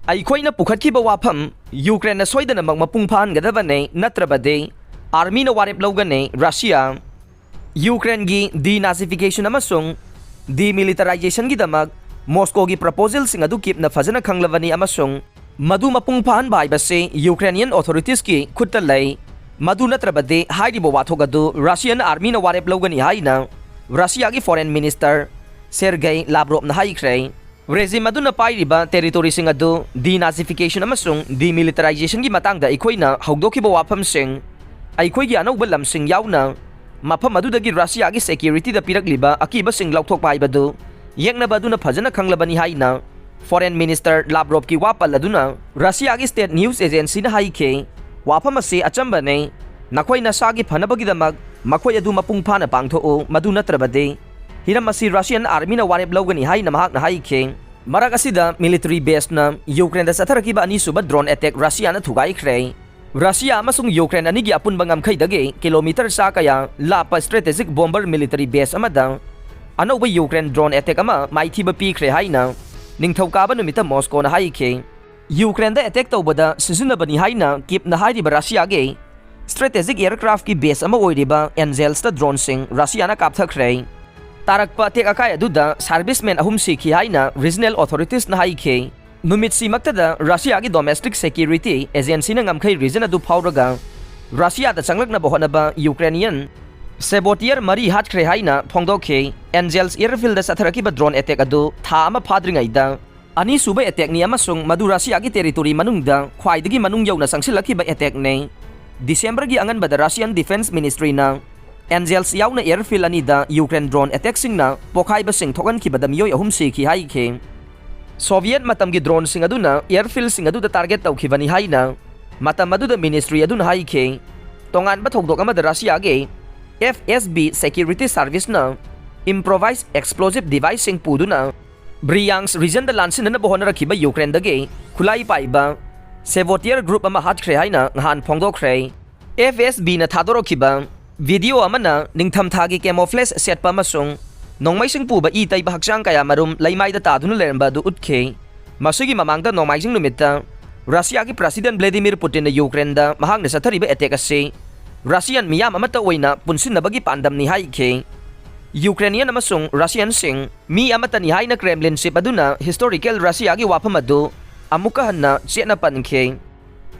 ꯑꯩꯈꯣꯏꯅ ꯄꯨꯈꯠꯈꯤꯕ ꯋꯥꯐꯝ ꯌꯨꯀ꯭ꯔꯦꯟꯅ ꯁꯣꯏꯗꯅꯃꯛ ꯃꯄꯨꯡ ꯐꯥꯍꯟꯒꯗꯕꯅꯤ ꯅꯠꯇ꯭ꯔꯕꯗꯤ ꯑꯥꯔꯃꯤꯅ ꯋꯥꯔꯦꯞ ꯂꯧꯒꯅꯤ ꯔꯁꯤꯌꯥ ꯌꯨꯀ꯭ꯔꯦꯟꯒꯤ ꯗꯤꯅꯥꯖꯤꯐꯤꯀꯦꯁꯟ ꯑꯃꯁꯨꯡ ꯗꯤꯃꯤꯂꯤꯇꯔꯥꯏꯖꯦꯁꯟꯒꯤꯗꯃꯛ ꯃꯣꯁꯀꯣꯒꯤ ꯄ꯭ꯔꯄꯣꯖꯦꯜꯁꯤꯡ ꯑꯗꯨ ꯀꯤꯞꯅ ꯐꯖꯅ ꯈꯪꯂꯕꯅꯤ ꯑꯃꯁꯨꯡ ꯃꯗꯨ ꯃꯄꯨꯡ ꯐꯥꯍꯟꯕ ꯍꯥꯏꯕꯁꯤ ꯌꯨꯀ꯭ꯔꯦꯅꯤꯌꯟ ꯑꯣꯊꯣꯔꯤꯇꯤꯁꯀꯤ ꯈꯨꯠꯇ ꯂꯩ मधु नत्रबदे हाइरिबो वाथोक अदु रशियन आर्मी न वारेप लौगनी हाइना रशियागी फॉरेन मिनिस्टर सेर्गेई लाव्रोव न हाइख्रे रेजिम अदुना पाइरिबा टेरिटोरी सिंग अदु डिनाजिफिकेशन अमसुंग डिमिलिटराइजेशन की मतंगदा अखोइना हौदोखिबो वाफमसिंग अखोइगी अनौबा लमसिंग याउना मफम अदुदगी रशियागी सिक्योरिटी द पिरकलिबा अकीबसिंग लौथोकपा हाइबदु येंगनबा अदुना फजना खंगलबनी हाइना फॉरेन मिनिस्टर लाव्रोव की वापल अदुना रशियागी स्टेट न्यूज एजेंसी न हाइखे वाफम असे अचंबने नखोई नसागी फनबगिदमक मखोई अदु मपुंग फाना पांगथोओ मदु नत्रबदे हिरम असी रशियन आर्मी न वारेप लौगनी हाइना महाक न हाइखे मरक असिदा मिलिटरी बेस न यूक्रेन द सथरकिबा अनिसुबा ड्रोन अटैक रशिया न थुगाइख्रे रशिया अमसुंग यूक्रेन अनिगी अपुनबा ngamkhaiदगे किलोमीटर सा कया लापा स्ट्रेटेजिक बॉम्बर मिलिटरी बेस अमदा अनौबा यूक्रेन ड्रोन अटैक अमा माइथिबा पीख्रे हाइना निंगथौकाबा नुमिता मॉस्को न हाइखे यूक्रेन द अटैक तौबदा सिजनबनी हाइना किप न हाइरिबा रशियागे स्ट्रेटेजिक एयरक्राफ्ट की बेस अमा ओइरिबा एंजेल्स द ड्रोन सिंग रशिया न कापथख्रे तारकपा अटैक अकाय अदुदा सर्विसमैन अहुम सिखि हाइना रीजनल ऑथोरिटीज न हाइखे नुमित सिमक्तदा रशियागी डोमेस्टिक सिक्योरिटी एजेंसी न ngamkhai रीजन अदु फाउरगा रशिया द चंगलकना बहनबा यूक्रेनियन सेबोटियर मरी हाटख्रे हाइना फोंदोखे एंजेल्स एयरफील्ड द सथरकिबा ड्रोन अटैक अदु था अमा फाद्रिङैदा अनि सुबे अटैक नि अमसुंग मधु रशियागी टेरिटोरी मनुंगदा ख्वाइदगी मनुंग यौना संगसिलखिबा अटैक ने दिसंबर की अंगनबद रशियन डिफेंस मिनिस्ट्री ना एंजेल्स याउना एयरफील्ड अनिदा यूक्रेन ड्रोन अटैक सिंगना पोखाइबा सिंग थोगनखिबदा मियोय अहुम सिखि हाइखे सोवियत मतम की ड्रोन सिंग अदुना एयरफील्ड सिंग अदुदा टारगेट तौखिबनी हाइना मतम अदुदा मिनिस्ट्री अदुना हाइखे तोंगानबा थौदोक अमदा रशियागे एफएसबी सिक्योरिटी सर्विस ना इम्प्रोवाइज एक्सप्लोजिव डिवाइस सिंग पुदुना ब्रियांग्स रीजन द लांसिन बहन रखिबा यूक्रेन दगे खुलाई पाइबा सेवोटियर ग्रुप अमा हाटख्रे हाइना nghan फोंदोख्रे एफएसबी न थादोरखिबा वीडियो अमना निंगथम थागी कैमोफ्लेज सेटपा अमसुंग नोंमाइसिंग पुबा ई तैबा हक्चांग कया मरुम लैमाइदा तादुना लेरंबा दु उतखे मसुगी ममांगदा नोंमाइसिंग नुमित्ता रशियागी प्रेसिडेंट व्लादिमीर पुतिन यूक्रेन दा महांगना सथरिबा अटैक असे रशियन मियाम अमता ओइना पुनसिनबगी पांदमनी हाइखे यूक्रेनियन अमसुंग रशियन सिंग मी अमतनी हाइना क्रेमलिन शिप अदुना हिस्टोरिकल रशियागी वाफम अदु अमुका हन्ना चेना पनखे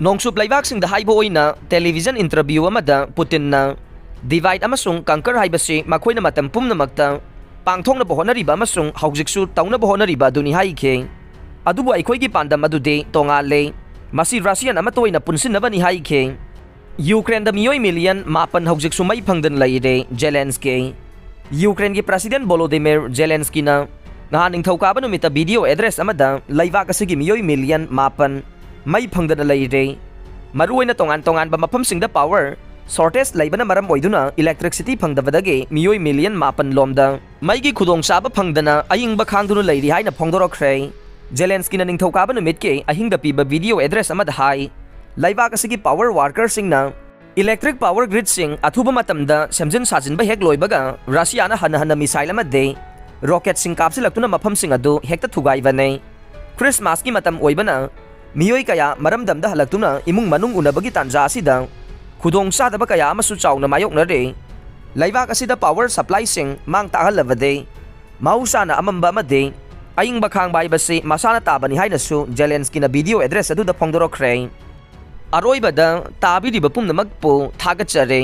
नोंगसुप लैबाक सिंग दा हाइबो ओइना टेलीविजन इंटरव्यू अमदा पुतिनना डिवाइड अमसुंग कंकर हाइबसे मखोइना मतम पुमनमक्ता पांगथोंना बहनरिबा अमसुंग हौजिकसु तौना बहनरिबा दुनि हाइखे अदुबु अखोइगी पांदम अदुदे तोंगाले मसी रशियन अमतोइना पुनसिनबनी हाइखे यूक्रेन दा मियोय मिलियन मापन हौजिकसु मै फंगदन लैरे जेलेंस्की यूक्रेन की प्रेसिडेंट वोलोदिमिर जेलेंस्की ना नहा निंगथौकाबा नुमिता वीडियो एड्रेस अमदा लैबाक असगी मियोय मिलियन मापन मई फंगदन लैरे मरुओइना तोंगान तोंगानबा मफमसिंगदा पावर शॉर्टेज लैबना मरम ओइदुना इलेक्ट्रिसिटी फंगदबदगे मियोय मिलियन मापन लोमदा मैगी खुदोंचाबा फंगदना अयिंगबा खांगदुना लैरि हाइना फोंदोरखरे जेलेंस्की ना निंगथौकाबा नुमितके अहिंगदा पीबा वीडियो एड्रेस अमदा हाई लैबाक असगी पावर वर्कर सिंगना इलेक्ट्रिक पावर ग्रिड सिंग अथुबा मतमदा सेमजिन साजिनबा हेक लोइबगा रशियाना हन हन मिसाइल अमदे रॉकेट सिंग कापसिलक्तुना मफम सिंग अदु हेक्ता थुगाइबने क्रिसमस की मतम ओइबना मियोय कया मरमदमदा हलक्तुना इमुंग मनुंग उनबगी तांजा असिदा खुदोंग सादबा कया अमसु चाउना मायोकनरे लैबाक असिदा पावर सप्लाई सिंग मांग ताहलबदे माउसाना अमंबा अमदे अयिंगबा खांगबाइबसे मसाना ताबनी हाइनसु जेलेंस्कीना वीडियो एड्रेस अदुदा फोंदोरखरे अरोइबदा ताबिरिबा पुमनमकपो थागचरे